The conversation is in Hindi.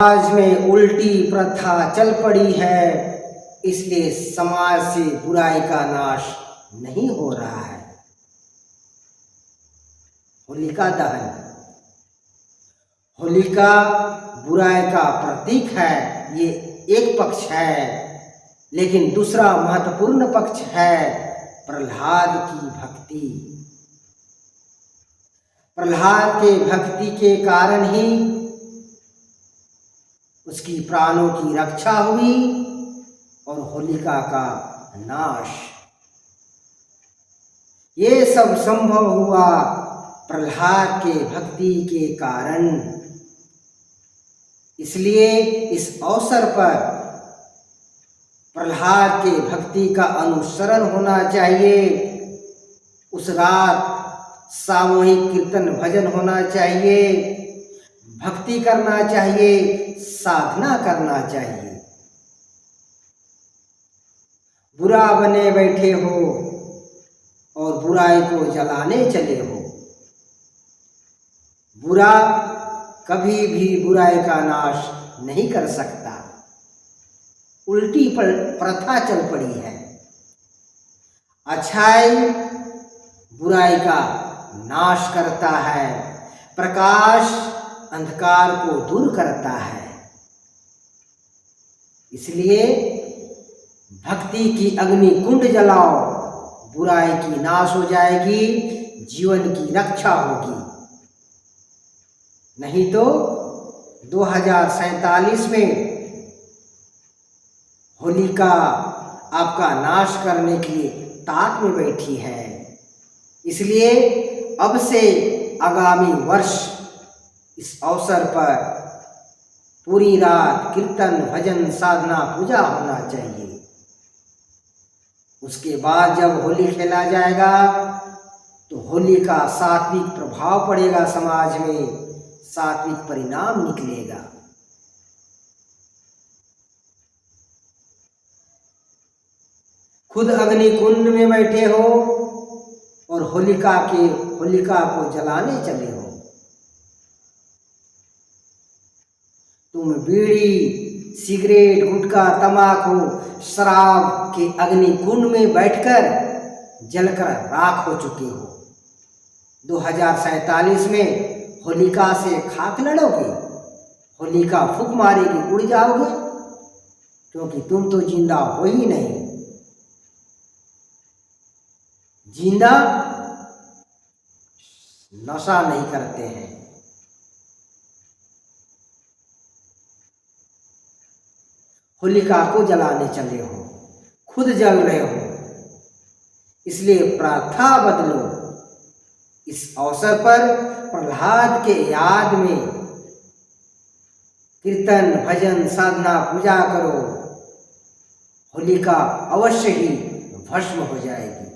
समाज में उल्टी प्रथा चल पड़ी है, इसलिए समाज से बुराई का नाश नहीं हो रहा है। होलिका दहन, होलिका बुराई का प्रतीक है, ये एक पक्ष है। लेकिन दूसरा महत्वपूर्ण पक्ष है प्रहलाद की भक्ति। प्रहलाद के भक्ति के कारण ही उसकी प्राणों की रक्षा हुई और होलिका का नाश। ये सब संभव हुआ प्रहलाद के भक्ति के कारण। इसलिए इस अवसर पर प्रहलाद के भक्ति का अनुसरण होना चाहिए। उस रात सामूहिक कीर्तन भजन होना चाहिए, भक्ति करना चाहिए, साधना करना चाहिए। बुरा बने बैठे हो और बुराई को जलाने चले हो। बुरा कभी भी बुराई का नाश नहीं कर सकता। उल्टी प्रथा चल पड़ी है। अच्छाई बुराई का नाश करता है, प्रकाश अंधकार को दूर करता है। इसलिए भक्ति की अग्नि कुंड जलाओ, बुराई की नाश हो जाएगी, जीवन की रक्षा होगी। नहीं तो 2047 में होलिका आपका नाश करने के लिए ताक में बैठी है। इसलिए अब से आगामी वर्ष इस अवसर पर पूरी रात कीर्तन भजन साधना पूजा होना चाहिए। उसके बाद जब होली खेला जाएगा तो होली का सात्विक प्रभाव पड़ेगा, समाज में सात्विक परिणाम निकलेगा। खुद अग्नि कुंड में बैठे हो और होलिका को जलाने चले हो। तुम बीड़ी, सिगरेट, गुटखा, तंबाकू, शराब के अग्नि कुंड में बैठकर जलकर राख हो चुके हो। 2047 में होलिका से खाक लड़ोगे, होलिका फूंक मारेगी, उड़ जाओगे, क्योंकि तुम तो जिंदा हो ही नहीं। जिंदा नशा नहीं करते हैं। होलिका को जलाने चले हो, खुद जल रहे हो। इसलिए प्रथा बदलो। इस अवसर पर प्रहलाद के याद में कीर्तन भजन साधना पूजा करो। होलिका अवश्य ही भस्म हो जाएगी।